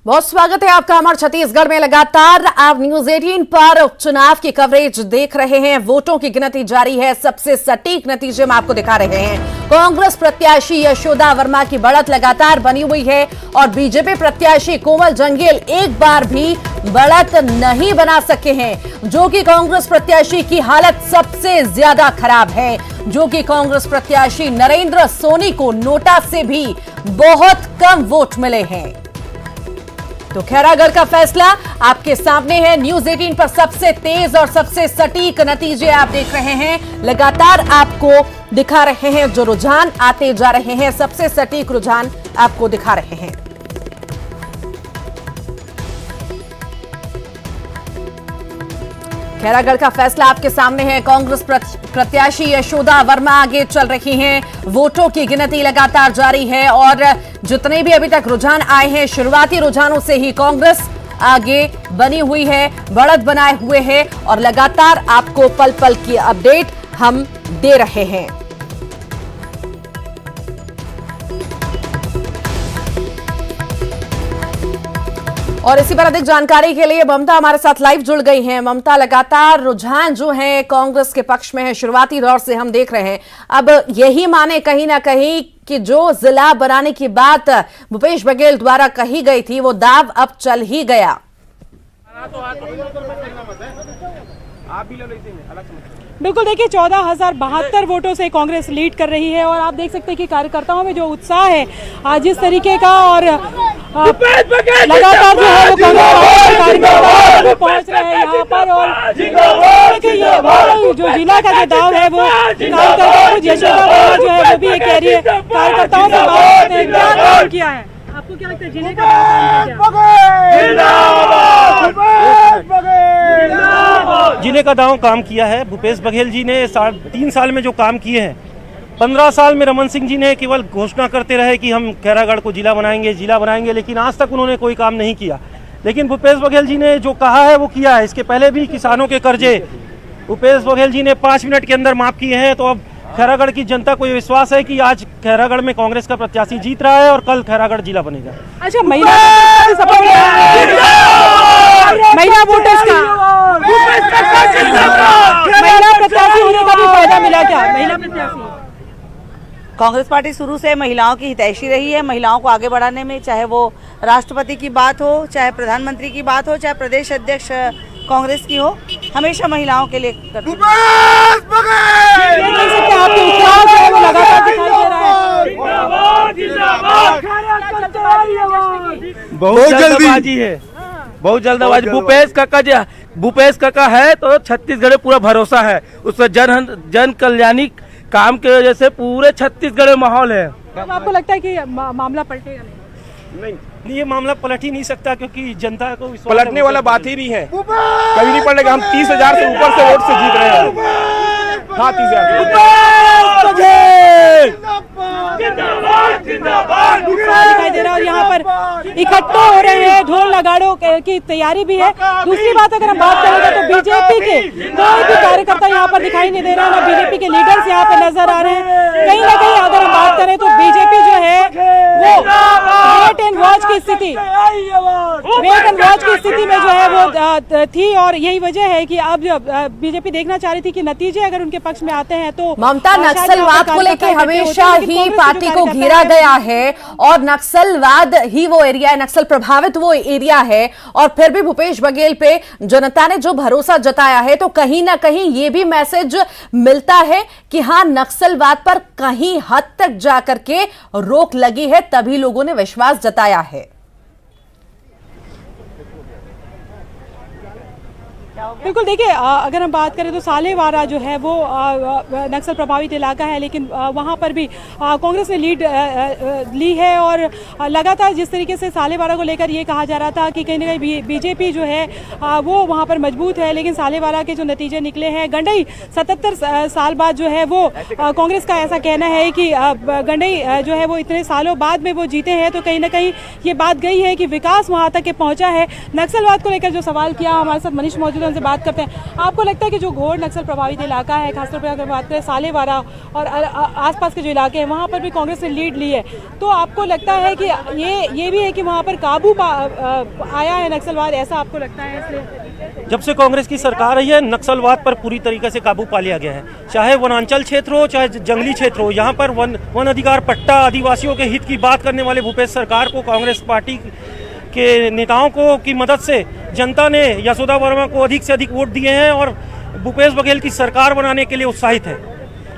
बहुत स्वागत है आपका हमारे छत्तीसगढ़ में। लगातार आप न्यूज 18 पर उपचुनाव की कवरेज देख रहे हैं। वोटों की गिनती जारी है। सबसे सटीक नतीजे हम आपको दिखा रहे हैं। कांग्रेस प्रत्याशी यशोदा वर्मा की बढ़त लगातार बनी हुई है और बीजेपी प्रत्याशी कोमल जंगेल एक बार भी बढ़त नहीं बना सके हैं, जो कि कांग्रेस प्रत्याशी की हालत सबसे ज्यादा खराब है, जो कि कांग्रेस प्रत्याशी नरेंद्र सोनी को नोटा से भी बहुत कम वोट मिले हैं। तो खैरागढ़ का फैसला आपके सामने है। न्यूज 18 पर सबसे तेज और सबसे सटीक नतीजे आप देख रहे हैं। लगातार आपको दिखा रहे हैं जो रुझान आते जा रहे हैं, सबसे सटीक रुझान आपको दिखा रहे हैं। खैरागढ़ का फैसला आपके सामने है। कांग्रेस प्रत्याशी यशोदा वर्मा आगे चल रही हैं। वोटों की गिनती लगातार जारी है और जितने भी अभी तक रुझान आए हैं, शुरुआती रुझानों से ही कांग्रेस आगे बनी हुई है, बढ़त बनाए हुए है और लगातार आपको पल पल की अपडेट हम दे रहे हैं। और इसी पर अधिक जानकारी के लिए ममता हमारे साथ लाइव जुड़ गई हैं। ममता, लगातार रुझान जो है कांग्रेस के पक्ष में है, शुरुआती दौर से हम देख रहे हैं। अब यही माने कहीं ना कहीं कि जो जिला बनाने की बात भूपेश बघेल द्वारा कही गई थी, वो दाव अब चल ही गया। बिल्कुल, देखिए 14,072 वोटों से कांग्रेस लीड कर रही है और आप देख सकते हैं कि कार्यकर्ताओं में जो उत्साह है आज इस तरीके का, और लगातार जो है वो कांग्रेस कार्यकर्ता पहुंच रहे हैं यहाँ पर। और देखिए ये जो जिला का जो दाव है वो कार्यकर्ताओं को यशोदा जो है वो भी ये कह रही है। कार्यकर्ताओं से बात करते हैं, क्या काम किया है, आपको क्या लगता है जिले का जिले का दांव काम किया है। भूपेश बघेल जी ने 3 साल में जो काम किए हैं, 15 साल में रमन सिंह जी ने केवल घोषणा करते रहे कि हम खैरागढ़ को जिला बनाएंगे, लेकिन आज तक उन्होंने कोई काम नहीं किया। लेकिन भूपेश बघेल जी ने जो कहा है वो किया है। इसके पहले भी किसानों के कर्जे भूपेश बघेल जी ने 5 मिनट के अंदर माफ किए हैं। तो अब खैरागढ़ की जनता को ये विश्वास है कि आज खैरागढ़ में कांग्रेस का प्रत्याशी जीत रहा है और कल खैरागढ़ जिला बनेगा। अच्छा, महिला वोटर्स का महिला प्रत्याशी होने का भी फायदा मिला क्या? महिला प्रत्याशी कांग्रेस पार्टी शुरू से महिलाओं की हितैषी रही है। महिलाओं को आगे बढ़ाने में, चाहे वो राष्ट्रपति की बात हो, चाहे प्रधानमंत्री की बात हो, चाहे प्रदेश अध्यक्ष कांग्रेस की हो, हमेशा महिलाओं के लिए करती है। बहुत जल्दबाजी भूपेश काका है तो छत्तीसगढ़ में पूरा भरोसा है। उसका जन कल्याणी काम के वजह से पूरे छत्तीसगढ़ में माहौल है। आपको लगता है कि मामला पलटेगा? नहीं, ये मामला पलट ही नहीं सकता, क्योंकि जनता को पलटने वाला बात ही नहीं है। कभी नहीं पलटेगा। हम 30,000 से ऊपर से वोट से जीत रहे हैं। हाँ, 30,000 दिखाई दे रहा है और यहाँ पर इकट्ठे हो रहे हैं, ढोल नगाड़ों की तैयारी भी है। दूसरी बात अगर हम बात करेंगे तो बीजेपी के कोई भी कार्यकर्ता यहाँ पर दिखाई नहीं दे रहा है, ना बीजेपी के लीडर्स यहाँ पर नजर आ रहे हैं। कहीं ना कहीं अगर हम बात करें तो बीजेपी जो है वो वेट एंड वॉच की स्थिति में जो है वो थी और यही वजह है कि अब बीजेपी देखना चाह रही थी कि नतीजे अगर उनके पक्ष में आते हैं तो। ममता, नक्सलवाद को लेकर हमेशा ही पार्टी को घेरा गया है और नक्सलवाद ही वो एरिया है, नक्सल प्रभावित वो एरिया है, और फिर भी भूपेश बघेल पे जनता ने जो भरोसा जताया है, तो कहीं ना कहीं ये भी मैसेज मिलता है कि हाँ, नक्सलवाद पर कहीं हद तक जाकर के रोक लगी है, तभी लोगों ने विश्वास जताया है। बिल्कुल, देखिए अगर हम बात करें तो सालेवारा जो है वो नक्सल प्रभावित इलाका है, लेकिन वहाँ पर भी कांग्रेस ने लीड ली है और लगातार जिस तरीके से सालेवारा को लेकर ये कहा जा रहा था कि कहीं ना कहीं बीजेपी जो है वो वहाँ पर मजबूत है, लेकिन सालेवारा के जो नतीजे निकले हैं, गंडई 77 साल बाद जो है वो कांग्रेस का ऐसा कहना है कि गंडई जो है वो इतने सालों बाद में वो जीते हैं, तो कहीं ना कहीं ये बात गई है कि विकास वहाँ तक पहुँचा है। नक्सलवाद को लेकर जो सवाल किया, हमारे साथ मनीष मौजूद हैं उनसे बात करते हैं। आपको लगता है कि जो घोर नक्सल प्रभावित इलाका है, खासतौर पर अगर बात करें सालेवारा और आसपास के जो इलाके हैं, वहाँ पर भी कांग्रेस ने लीड ली है, तो आपको लगता है कि ये भी है कि वहाँ पर काबू आया है नक्सलवाद, ऐसा आपको लगता है? इसलिए जब से कांग्रेस की सरकार आई है, नक्सलवाद पर पूरी तरीके से काबू पा लिया गया है। चाहे वनांचल क्षेत्र हो, चाहे जंगली क्षेत्र हो, यहाँ पर वन अधिकार पट्टा, आदिवासियों के हित की बात करने वाले भूपेश सरकार को, कांग्रेस पार्टी के नेताओं को की मदद से जनता ने यशोदा वर्मा को अधिक से अधिक वोट दिए हैं और भूपेश बघेल की सरकार बनाने के लिए उत्साहित है।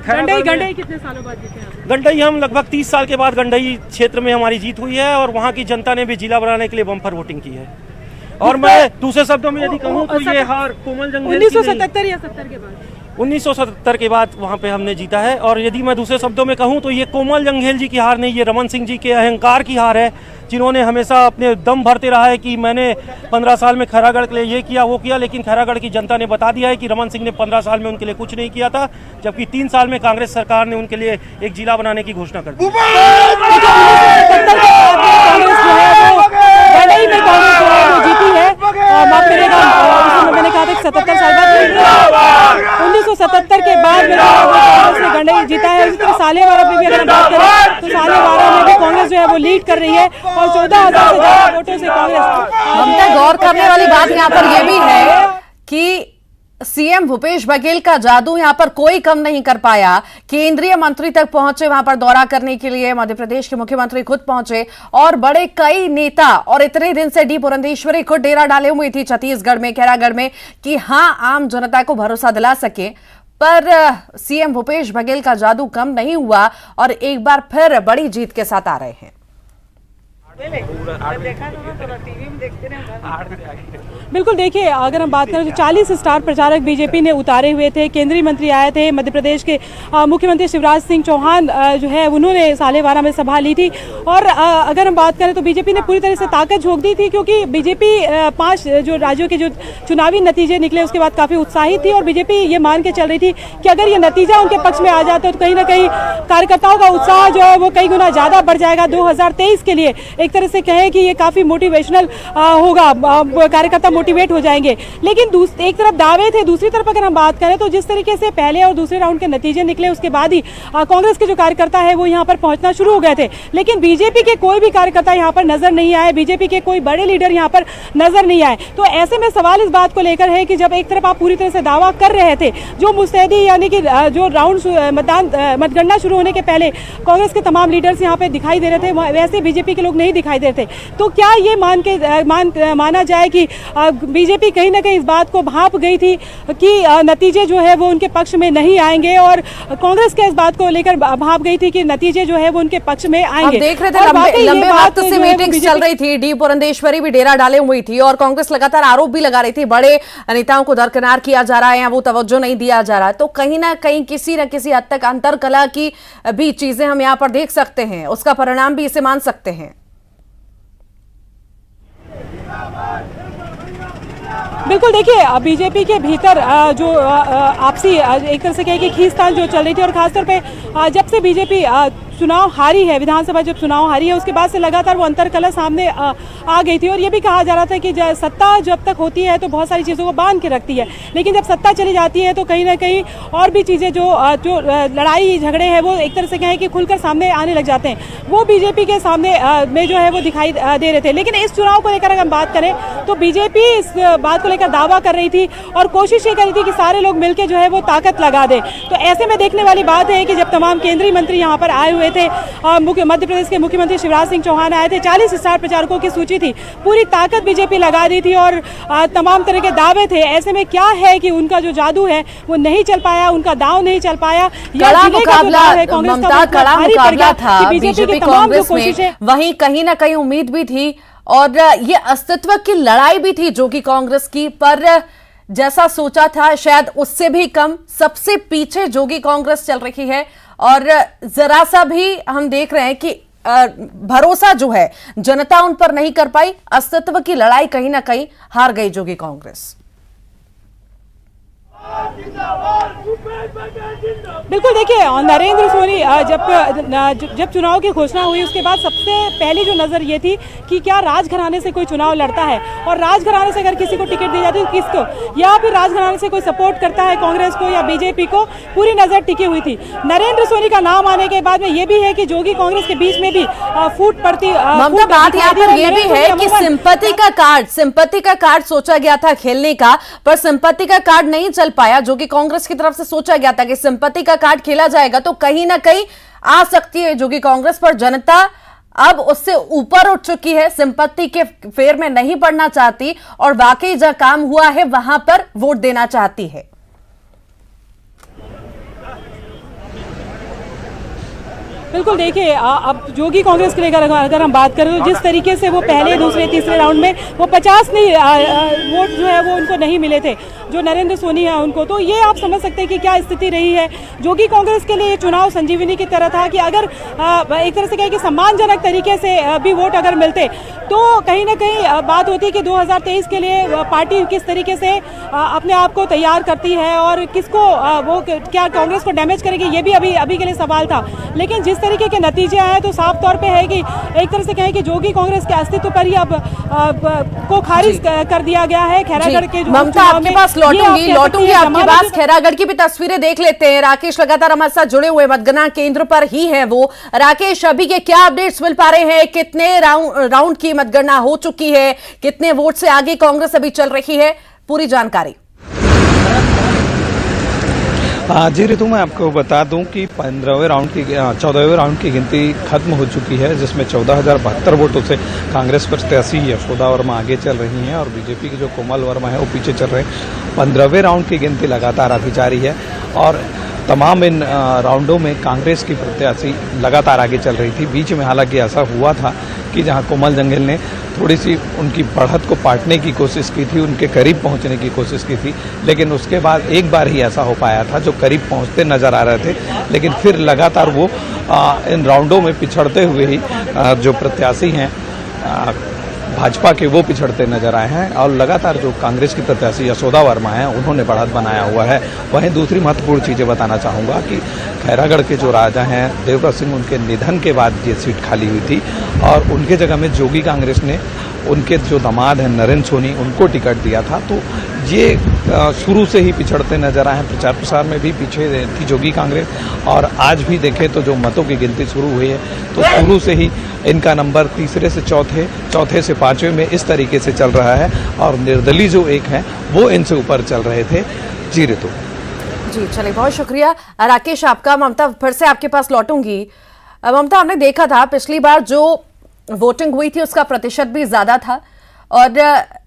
गंडई कितने सालों बाद जीते हैं? गंडई हम लगभग 30 साल के बाद गंडई क्षेत्र में हमारी जीत हुई है और वहाँ की जनता ने भी जिला बनाने के लिए बम्पर वोटिंग की है। और मैं दूसरे शब्दों में यदि कहूँ तो ये हार कोमल जंगल 1977 या 70 के बाद 1977 के बाद वहाँ पे हमने जीता है। और यदि मैं दूसरे शब्दों में कहूँ तो ये कोमल जंघेल जी की हार नहीं, ये रमन सिंह जी के अहंकार की हार है, जिन्होंने हमेशा अपने दम भरते रहा है कि मैंने 15 साल में खैरागढ़ के लिए ये किया वो किया, लेकिन खैरागढ़ की जनता ने बता दिया है कि रमन सिंह ने 15 साल में उनके लिए कुछ नहीं किया था, जबकि 3 साल में कांग्रेस सरकार ने उनके लिए एक जिला बनाने की घोषणा कर दी। जीती है, मैंने कहा था 77 साल बाद 1977 के बाद कांग्रेस ने गंडई जीता है। इसी तरह सालेवारा पे भी अगर हम बात करें तो सालेवारा में भी कांग्रेस जो है वो लीड कर रही है और 14,000 से ज्यादा वोटों से कांग्रेस। ममता, गौर करने वाली बात यहाँ पर यह भी है कि सीएम भूपेश बघेल का जादू यहां पर कोई कम नहीं कर पाया। केंद्रीय मंत्री तक पहुंचे, वहां पर दौरा करने के लिए मध्य प्रदेश के मुख्यमंत्री खुद पहुंचे और बड़े कई नेता, और इतने दिन से डी पुरंदेश्वरी खुद डेरा डाले हुई थी छत्तीसगढ़ में, खैरागढ़ में, कि हां आम जनता को भरोसा दिला सके। पर सीएम भूपेश बघेल का जादू कम नहीं हुआ और एक बार फिर बड़ी जीत के साथ आ रहे हैं। बिल्कुल, देखिए अगर हम बात करें तो 40 स्टार प्रचारक बीजेपी ने उतारे हुए थे। केंद्रीय मंत्री आए थे, मध्य प्रदेश के मुख्यमंत्री शिवराज सिंह चौहान जो है उन्होंने सालेवारा में सभा ली थी। और अगर हम बात करें तो बीजेपी ने पूरी तरह से ताकत झोंक दी थी, क्योंकि बीजेपी 5 जो राज्यों के जो चुनावी नतीजे निकले उसके बाद काफ़ी उत्साहित थी और बीजेपी ये मान के चल रही थी कि अगर ये नतीजा उनके पक्ष में आ जाता तो कहीं ना कहीं कार्यकर्ताओं का उत्साह जो है वो कई गुना ज़्यादा बढ़ जाएगा 2023 के लिए। एक तरह से कहें कि ये काफ़ी मोटिवेशनल होगा, कार्यकर्ता मोटिवेट हो जाएंगे। लेकिन एक तरफ दावे थे, दूसरी तरफ अगर हम बात करें तो जिस तरीके से पहले और दूसरे राउंड के नतीजे निकले उसके बाद ही कांग्रेस के जो कार्यकर्ता है वो यहाँ पर पहुंचना शुरू हो गए थे, लेकिन बीजेपी के कोई भी कार्यकर्ता यहाँ पर नजर नहीं आए, बीजेपी के कोई बड़े लीडर यहाँ पर नजर नहीं आए। तो ऐसे में सवाल इस बात को लेकर है कि जब एक तरफ आप पूरी तरह से दावा कर रहे थे, जो मुस्तैदी यानी कि जो राउंड मतगणना शुरू होने के पहले कांग्रेस के तमाम लीडर्स यहाँ पे दिखाई दे रहे थे, वैसे बीजेपी के लोग नहीं दिखाई दे रहे थे। तो क्या ये माना जाए कि बीजेपी कहीं ना कहीं इस बात को भांप गई थी कि नतीजे जो है वो उनके पक्ष में नहीं आएंगे, और कांग्रेस के इस बात को लेकर भांप गई थी कि नतीजे जो है वो उनके पक्ष में आएंगे? देख रहे थे लंबे वक्त से मीटिंग्स चल रही थी, डी पुरंदेश्वरी भी डेरा डाले हुई थी और कांग्रेस लगातार आरोप भी लगा रही थी बड़े नेताओं को दरकिनार किया जा रहा है या वो तवज्जो नहीं दिया जा रहा है। तो कहीं ना कहीं किसी न किसी हद तक अंतरकला की भी चीजें हम यहाँ पर देख सकते हैं, उसका परिणाम भी इसे मान सकते हैं। बिल्कुल, देखिए बीजेपी के भीतर जो आपसी एक तरह से कहे कि खींचतान जो चल रही थी, और खासतौर पे जब से बीजेपी चुनाव हारी है, विधानसभा जब चुनाव हारी है उसके बाद से लगातार वो अंतरकलह सामने आ गई थी। और ये भी कहा जा रहा था कि सत्ता जब तक होती है तो बहुत सारी चीज़ों को बांध के रखती है, लेकिन जब सत्ता चली जाती है तो कहीं ना कहीं और भी चीज़ें जो लड़ाई झगड़े हैं वो एक तरह से कहें कि खुलकर सामने आने लग जाते हैं, वो बीजेपी के सामने में जो है वो दिखाई दे रहे थे। लेकिन इस चुनाव को लेकर अगर हम बात करें तो बीजेपी इस बात को लेकर दावा कर रही थी और कोशिश ये कर रही थी कि सारे लोग मिलकर जो है वो ताकत लगा दे। तो ऐसे में देखने वाली बात है कि जब तमाम केंद्रीय मंत्री यहाँ पर आए हुए थे, मध्य प्रदेश के मुख्यमंत्री शिवराज सिंह चौहान आए थे, 40 स्टार प्रचारकों की सूची थी, पूरी ताकत बीजेपी लगा दी थी और तमाम तरह के दावे थे। ऐसे में क्या है कि उनका जो जादू है वो नहीं चल पाया, उनका दाव नहीं चल पाया। कड़ा मुकाबला था बीजेपी कांग्रेस में, वहीं कहीं ना कहीं उम्मीद भी थी और ये अस्तित्व की लड़ाई भी थी जो कि कांग्रेस की, पर जैसा सोचा था शायद उससे भी कम सबसे पीछे जोगी कांग्रेस चल रही है। और जरा सा भी हम देख रहे हैं कि भरोसा जो है जनता उन पर नहीं कर पाई, अस्तित्व की लड़ाई कहीं ना कहीं हार गई जोगी कांग्रेस। बिल्कुल, देखिए नरेंद्र सोनी जब चुनाव की घोषणा हुई उसके बाद सबसे पहली जो नज़र ये थी कि क्या राजघराने से कोई चुनाव लड़ता है, और राजघराने से अगर किसी को टिकट दी जाती है तो किसको, या फिर राजघराने से कोई सपोर्ट करता है कांग्रेस को या बीजेपी को, पूरी नज़र टिकी हुई थी। नरेंद्र सोनी का नाम आने के बाद में ये भी है कि जोगी कांग्रेस के बीच में भी फूट पड़ती। ममता, बात यहाँ पर ये भी है कि सिंपैथी का कार्ड सोचा गया था खेलने का, पर सिंपैथी का कार्ड नहीं चल पाया। जो कि कांग्रेस की तरफ से सोचा गया था कि सिंपैथी का कार्ड खेला जाएगा तो कहीं ना कहीं आ सकती है जो कि कांग्रेस, पर जनता अब उससे ऊपर उठ चुकी है, सिंपैथी के फेर में नहीं पड़ना चाहती और वाकई जहां काम हुआ है वहां पर वोट देना चाहती है। बिल्कुल, देखिए अब जोगी कांग्रेस के लिए अगर हम बात करें तो जिस तरीके से वो पहले, दूसरे, तीसरे राउंड में वो 50 नहीं वोट जो है वो उनको नहीं मिले थे जो नरेंद्र सोनी है उनको, तो ये आप समझ सकते हैं कि क्या स्थिति रही है। जोगी कांग्रेस के लिए ये चुनाव संजीवनी की तरह था कि अगर एक तरह से कहें कि सम्मानजनक तरीके से भी वोट अगर मिलते तो कहीं ना कहीं बात होती कि 2023 के लिए पार्टी किस तरीके से अपने आप को तैयार करती है और किसको वो क्या कांग्रेस को डैमेज करेगी, ये भी अभी के लिए सवाल था। लेकिन जिस तरीके के नतीजे आए तो साफ तौर पे है कि एक तरह से कहें कि जोगी कांग्रेस के अस्तित्व पर ही अब को खारिज कर दिया गया है। खैरागढ़ के ममता, आपके पास लौटूंगी आपके पास। खैरागढ़ की भी तस्वीरें देख लेते हैं। राकेश लगातार हमारे साथ जुड़े हुए मतगणना केंद्र पर ही है वो। राकेश, अभी के क्या अपडेट्स मिल पा रहे हैं? कितने राउंड की मतगणना हो चुकी है? कितने वोट से आगे कांग्रेस अभी चल रही है? पूरी जानकारी। जी रितु, मैं आपको बता दूं कि 14वें राउंड की गिनती खत्म हो चुकी है, जिसमें 14,072 वोटों से कांग्रेस प्रत्याशी यशोदा वर्मा आगे चल रही हैं और बीजेपी के जो कोमल वर्मा है वो पीछे चल रहे हैं। 15वें राउंड की गिनती लगातार अभी जारी है और तमाम इन राउंडों में कांग्रेस की प्रत्याशी लगातार आगे चल रही थी। बीच में हालांकि ऐसा हुआ था कि जहां कोमल जंगल ने थोड़ी सी उनकी बढ़त को पाटने की कोशिश की थी, उनके करीब पहुंचने की कोशिश की थी, लेकिन उसके बाद एक बार ही ऐसा हो पाया था जो करीब पहुंचते नजर आ रहे थे, लेकिन फिर लगातार वो इन राउंडों में पिछड़ते हुए ही जो प्रत्याशी हैं भाजपा के वो पिछड़ते नजर आए हैं और लगातार जो कांग्रेस की प्रत्याशी यशोदा वर्मा हैं उन्होंने बढ़त बनाया हुआ है। वहीं दूसरी महत्वपूर्ण चीज़ें बताना चाहूँगा कि खैरागढ़ के जो राजा हैं देवव्रत सिंह, उनके निधन के बाद ये सीट खाली हुई थी और उनके जगह में जोगी कांग्रेस ने उनके जो दामाद हैं नरेंद्र सोनी, उनको टिकट दिया था। तो ये शुरू से ही पिछड़ते नजर आए हैं। प्रचार प्रसार में भी पीछे थी जोगी कांग्रेस और आज भी देखें तो जो मतों की गिनती शुरू हुई है तो शुरू से ही इनका नंबर तीसरे से चौथे से पांचवें में इस तरीके से चल रहा है और निर्दलीय जो एक हैं वो इनसे ऊपर चल रहे थे। जी रितु। जी चलिए, बहुत शुक्रिया राकेश आपका। ममता, फिर से आपके पास लौटूंगी। ममता, हमने देखा था पिछली बार जो वोटिंग हुई थी उसका प्रतिशत भी ज्यादा था और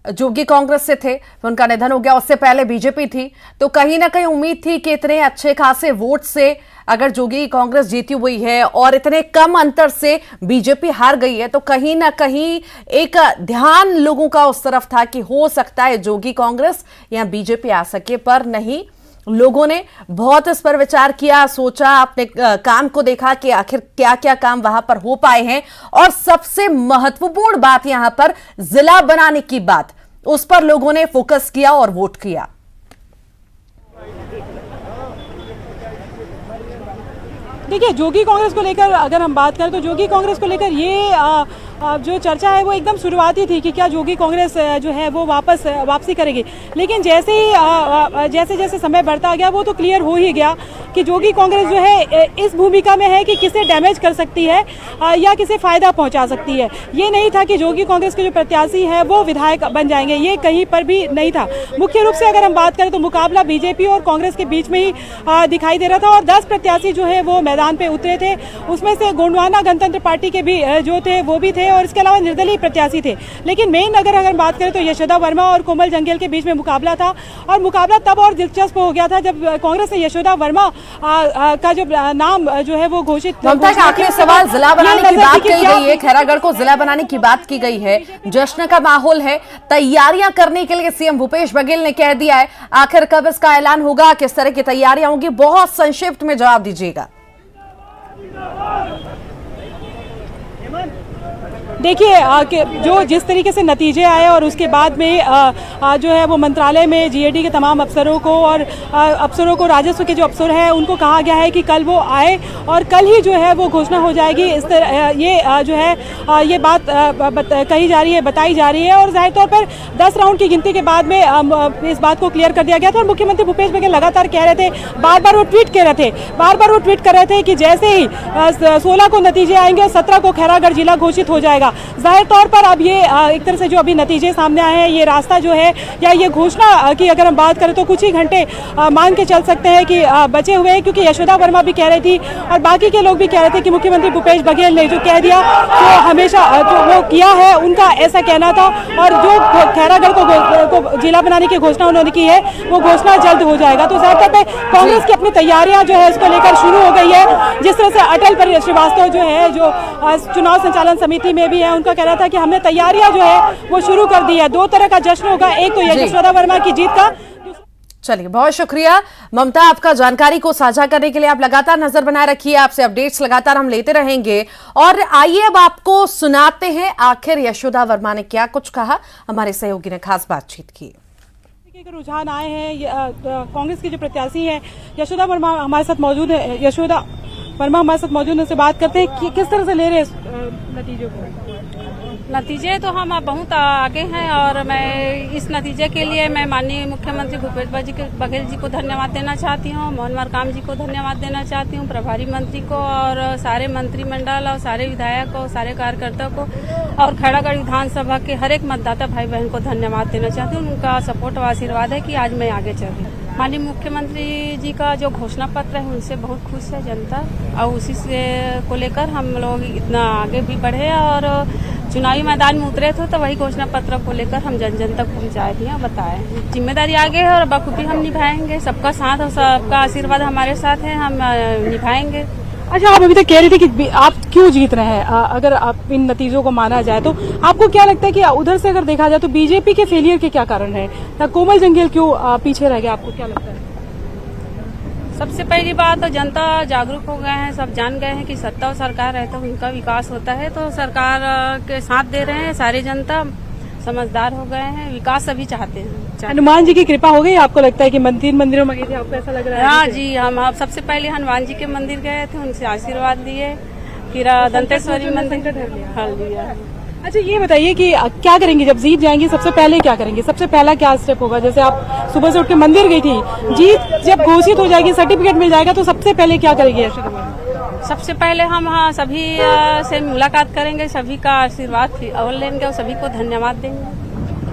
जोगी कांग्रेस से थे, उनका निधन हो गया। उससे पहले बीजेपी थी, तो कहीं ना कहीं उम्मीद थी कि इतने अच्छे खासे वोट से अगर जोगी कांग्रेस जीती हुई है और इतने कम अंतर से बीजेपी हार गई है तो कहीं ना कहीं एक ध्यान लोगों का उस तरफ था कि हो सकता है जोगी कांग्रेस या बीजेपी आ सके, पर नहीं। लोगों ने बहुत इस पर विचार किया, सोचा, अपने काम को देखा कि आखिर क्या क्या काम वहां पर हो पाए हैं और सबसे महत्वपूर्ण बात यहां पर जिला बनाने की बात, उस पर लोगों ने फोकस किया और वोट किया। देखिए, जोगी कांग्रेस को लेकर अगर हम बात करें तो जोगी कांग्रेस को लेकर ये जो चर्चा है वो एकदम शुरुआती थी कि क्या जोगी कांग्रेस जो है वो वापसी करेगी। लेकिन जैसे जैसे समय बढ़ता गया वो तो क्लियर हो ही गया कि जोगी कांग्रेस जो है इस भूमिका में है कि किसे डैमेज कर सकती है या किसे फायदा पहुंचा सकती है। ये नहीं था कि जोगी कांग्रेस के जो प्रत्याशी है वो विधायक बन जाएंगे, ये कहीं पर भी नहीं था। मुख्य रूप से अगर हम बात करें तो मुकाबला बीजेपी और कांग्रेस के बीच में ही दिखाई दे रहा था और 10 प्रत्याशी जो है वो मैदान पे उतरे थे। उसमें से गोंडवाना गणतंत्र पार्टी के भी जो थे वो भी थे और इसके अलावा निर्दलीय प्रत्याशी थे। लेकिन मेन अगर बात करें तो यशोदा वर्मा और कोमल जंगेल के बीच में मुकाबला था और मुकाबला तब और दिलचस्प हो गया था जब कांग्रेस ने यशोदा वर्मा का जो नाम जो है वो घोषित। ममता का आखिरी सवाल, जिला बनाने की बात कही गई है, खैरागढ़ को जिला बनाने की बात की गई है, जश्न का माहौल है, तैयारियां करने के लिए सीएम भूपेश बघेल ने कह दिया है। आखिर कब इसका ऐलान होगा, किस तरह की तैयारियां होंगी, बहुत संक्षिप्त में जवाब दीजिएगा। देखिए जो जिस तरीके से नतीजे आए और उसके बाद में जो है वो मंत्रालय में जीएडी के तमाम अफसरों को राजस्व के जो अफसर हैं उनको कहा गया है कि कल वो आए और कल ही जो है वो घोषणा हो जाएगी। इस तरह ये जो है ये बात कही जा रही है, बताई जा रही है और जाहिर तौर पर 10 राउंड की गिनती के बाद में इस बात को क्लियर कर दिया गया था। और मुख्यमंत्री भूपेश बघेल लगातार कह रहे थे, बार बार वो ट्वीट कर रहे थे कि जैसे ही 16 को नतीजे आएंगे और 17 को खैरागढ़ जिला घोषित हो जाएगा। जाहिर तौर पर अब ये एक तरह से जो अभी नतीजे सामने आए हैं, ये रास्ता जो है या ये घोषणा की अगर हम बात करें तो कुछ ही घंटे मान के चल सकते हैं कि बचे हुए हैं, क्योंकि यशोदा वर्मा भी कह रही थी और बाकी के लोग भी कह रहे थे कि मुख्यमंत्री भूपेश बघेल ने जो कह दिया तो हमेशा जो वो किया है उनका ऐसा कहना था और जो खैरागढ़ को जिला बनाने की घोषणा उन्होंने की है वो घोषणा जल्द हो जाएगा। तो जाहिर तौर पर कांग्रेस की अपनी तैयारियां जो है इसको लेकर शुरू हो गई है। जिस तरह से अटल श्रीवास्तव जो है जो चुनाव संचालन समिति में भी है, उनका कहना था कि हमने तैयारियां जो है वो शुरू कर दी है। 2 तरह का जश्न होगा, एक तो यशोदा वर्मा की जीत का। चलिए, बहुत शुक्रिया ममता आपका जानकारी को साझा करने के लिए। आप लगातार नजर बनाए रखिए, आपसे अपडेट्स लगातार हम लेते रहेंगे। और आइए अब आपको सुनाते हैं आखिर यशोदा वर्मा ने क्या कुछ कहा। हमारे सहयोगी ने खास बातचीत की। रुझान आए हैं, कांग्रेस के जो प्रत्याशी हैं यशोदा वर्मा हमारे साथ मौजूद है। यशोदा वर्मा हमारे साथ मौजूद है, उनसे बात करते हैं कि किस तरह से ले रहे हैं नतीजों को। नतीजे तो हम बहुत आगे हैं और मैं इस नतीजे के लिए मैं माननीय मुख्यमंत्री भूपेश बघेल जी को धन्यवाद देना चाहती हूँ, मोहन मरकाम जी को धन्यवाद देना चाहती हूँ, प्रभारी मंत्री को और सारे मंत्रिमंडल और सारे विधायक को, सारे कार्यकर्ताओं को और खैरागढ़ विधानसभा के हर एक मतदाता भाई बहन को धन्यवाद देना चाहती हूँ। उनका सपोर्ट और आशीर्वाद है कि आज मैं आगे चल रही हूँ। माननीय मुख्यमंत्री जी का जो घोषणा पत्र है उनसे बहुत खुश है जनता और उसी से को लेकर हम लोग इतना आगे भी बढ़े और चुनावी मैदान में उतरे थे तो वही घोषणा पत्र को लेकर हम जन जन तक पहुँचाए दिए और बताए। जिम्मेदारी आगे है और बखूबी हम निभाएंगे। सबका साथ और सबका आशीर्वाद हमारे साथ है, हम निभाएंगे। अच्छा, आप अभी तक कह रहे थे कि आप क्यों जीत रहे हैं, अगर आप इन नतीजों को माना जाए तो आपको क्या लगता है कि उधर से अगर देखा जाए तो बीजेपी के फेलियर के क्या कारण है, कोमल जंगील क्यों पीछे रह गया, आपको क्या लगता है? सबसे पहली बात तो जनता जागरूक हो गए हैं, सब जान गए हैं कि सत्ता और सरकार है तो उनका विकास होता है, तो सरकार के साथ दे रहे हैं। सारे जनता समझदार हो गए हैं, विकास सभी चाहते हैं। हनुमान जी की कृपा हो गई, आपको लगता है कि मंदिरों में गए थे, आपको ऐसा लग रहा है? हाँ जी, हम सबसे पहले हनुमान जी के मंदिर गए थे, उनसे आशीर्वाद लिए, फिर दंतेश्वरी मंदिर हल लिया। अच्छा, ये बताइए कि क्या करेंगे जब जीत जाएंगी, सबसे पहले क्या करेंगे, सबसे पहला क्या स्टेप होगा? जैसे आप सुबह से उठ के मंदिर गई थी, जीत जब घोषित हो जाएगी, सर्टिफिकेट मिल जाएगा तो सबसे पहले क्या करेंगे? सबसे पहले हम सभी से मुलाकात करेंगे, सभी का आशीर्वाद अवल लेंगे और सभी को धन्यवाद देंगे।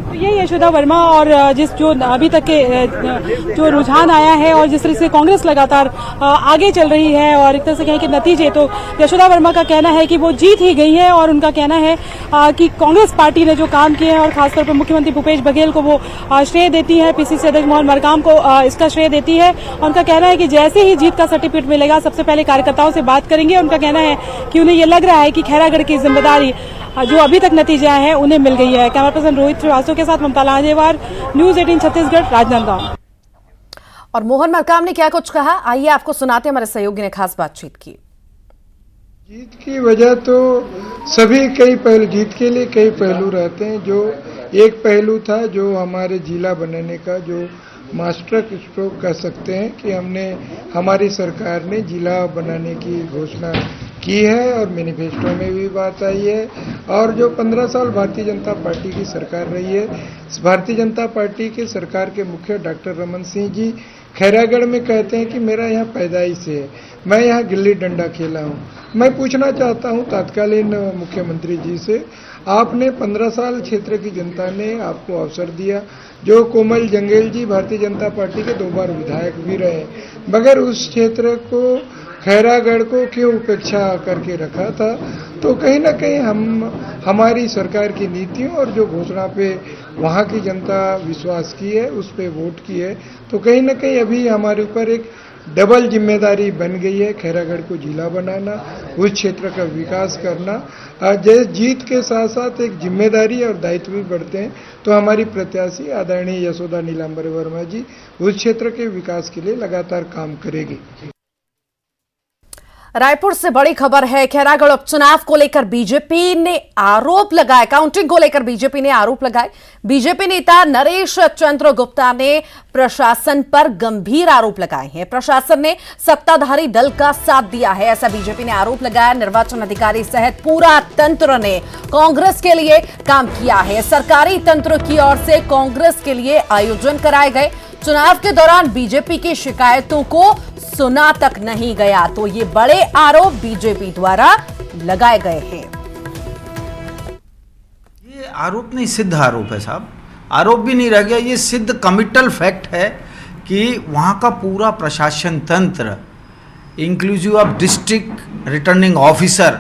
तो ये यशोदा वर्मा और जो अभी तक के जो रुझान आया है और जिस तरह से कांग्रेस लगातार आगे चल रही है और एक तरह से कहें कि नतीजे, तो यशोदा वर्मा का कहना है कि वो जीत ही गई है और उनका कहना है कि कांग्रेस पार्टी ने जो काम किए हैं और खासतौर पर मुख्यमंत्री भूपेश बघेल को वो श्रेय देती है, पीसीसी अध्यक्ष मोहन मरकाम को इसका श्रेय देती है। उनका कहना है कि जैसे ही जीत का सर्टिफिकेट मिलेगा सबसे पहले कार्यकर्ताओं से बात करेंगे। उनका कहना है कि उन्हें ये लग रहा है कि खैरागढ़ की जिम्मेदारी जो अभी तक नतीजे आए हैं उन्हें मिल गई है। कैमरा पर्सन रोहित श्रीवास्तव के साथ ममता लांजेवार, न्यूज 18 छत्तीसगढ़, राजनांदगांव। और मोहन मरकाम ने क्या कुछ कहा, आइए आपको सुनाते, हमारे सहयोगी ने खास बातचीत की। जीत की वजह तो सभी जीत के लिए कई पहलू रहते हैं। जो एक पहलू था जो हमारे जिला बनाने का जो मास्टर स्ट्रोक कह सकते हैं कि हमारी सरकार ने जिला बनाने की घोषणा की है और मैनिफेस्टो में भी बात आई है। और जो 15 साल भारतीय जनता पार्टी की सरकार रही है, भारतीय जनता पार्टी के सरकार के मुखिया डॉक्टर रमन सिंह जी खैरागढ़ में कहते हैं कि मेरा यहाँ पैदाइश है, मैं यहाँ गिल्ली डंडा खेला हूँ। मैं पूछना चाहता हूँ तत्कालीन मुख्यमंत्री जी से, आपने 15 साल क्षेत्र की जनता ने आपको अवसर दिया, जो कोमल जंगील जी भारतीय जनता पार्टी के 2 बार विधायक भी रहे, मगर उस क्षेत्र को खैरागढ़ को क्यों उपेक्षा करके रखा था? तो कहीं ना कहीं हमारी सरकार की नीतियों और जो घोषणा पे वहाँ की जनता विश्वास की है, उस पे वोट की है, तो कहीं ना कहीं अभी हमारे ऊपर एक डबल जिम्मेदारी बन गई है, खैरागढ़ को जिला बनाना, उस क्षेत्र का विकास करना। जीत के साथ साथ एक जिम्मेदारी और दायित्व भी बढ़ते हैं। तो हमारी प्रत्याशी आदरणीय यशोदा नीलांबर वर्मा जी उस क्षेत्र के विकास के लिए लगातार काम करेगी। रायपुर से बड़ी खबर है। खैरागढ़ उपचुनाव को लेकर बीजेपी ने आरोप लगाए, काउंटिंग को लेकर बीजेपी ने आरोप लगाए। बीजेपी नेता नरेश चंद्र गुप्ता ने प्रशासन पर गंभीर आरोप लगाए हैं। प्रशासन ने सत्ताधारी दल का साथ दिया है, ऐसा बीजेपी ने आरोप लगाया। निर्वाचन अधिकारी सहित पूरा तंत्र ने कांग्रेस के लिए काम किया है। सरकारी तंत्र की ओर से कांग्रेस के लिए आयोजन कराए गए। चुनाव के दौरान बीजेपी की शिकायतों को सुना तक नहीं गया, तो ये बड़े आरोप बीजेपी द्वारा लगाए गए हैं। ये आरोप नहीं, सिद्ध आरोप है साहब। आरोप भी नहीं रह गया, ये सिद्ध कमिटल फैक्ट है कि वहाँ का पूरा प्रशासन तंत्र inclusive of district returning officer,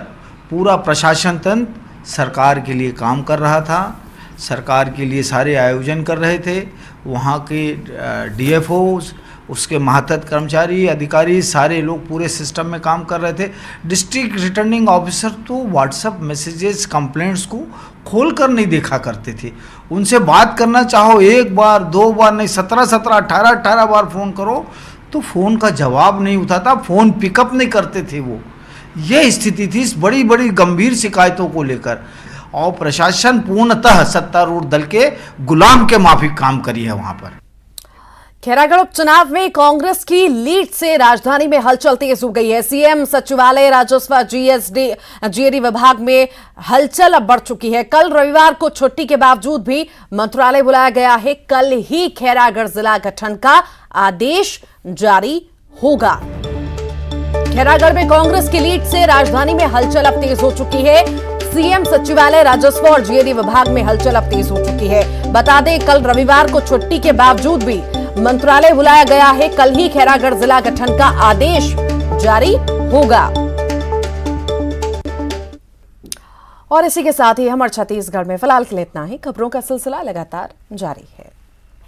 पूरा प्रशासन तंत्र सरकार के लिए काम कर रहा था, सरकार के लिए सारे आयोजन कर रहे थे। वहाँ के डीएफओज, उसके महत्वद कर्मचारी, अधिकारी, सारे लोग पूरे सिस्टम में काम कर रहे थे। डिस्ट्रिक्ट रिटर्निंग ऑफिसर तो व्हाट्सएप मैसेजेस, कंप्लेंट्स को खोल कर नहीं देखा करते थे। उनसे बात करना चाहो एक बार, दो बार नहीं, 18 बार फ़ोन करो तो फ़ोन का जवाब नहीं उठाता, फ़ोन पिकअप नहीं करते थे वो। ये स्थिति थी इस बड़ी बड़ी गंभीर शिकायतों को लेकर, और प्रशासन पूर्णतः सत्तारूढ़ दल के गुलाम के माफिक काम करी है वहां पर। खैरागढ़ उपचुनाव में कांग्रेस की लीड से राजधानी में हलचल तेज हो गई है। सीएम सचिवालय, राजस्व, जीएडी विभाग में हलचल अब बढ़ चुकी है। कल रविवार को छुट्टी के बावजूद भी मंत्रालय बुलाया गया है। कल ही खैरागढ़ जिला गठन का आदेश जारी होगा। खैरागढ़ में कांग्रेस की लीड से राजधानी में हलचल अब तेज हो चुकी है। सीएम सचिवालय, राजस्व और जीएडी विभाग में हलचल अब तेज हो चुकी है। बता दें, कल रविवार को छुट्टी के बावजूद भी मंत्रालय बुलाया गया है। कल ही खैरागढ़ जिला गठन का आदेश जारी होगा। और इसी के साथ ही हमारे छत्तीसगढ़ में फिलहाल के लिए इतना ही। खबरों का सिलसिला लगातार जारी है।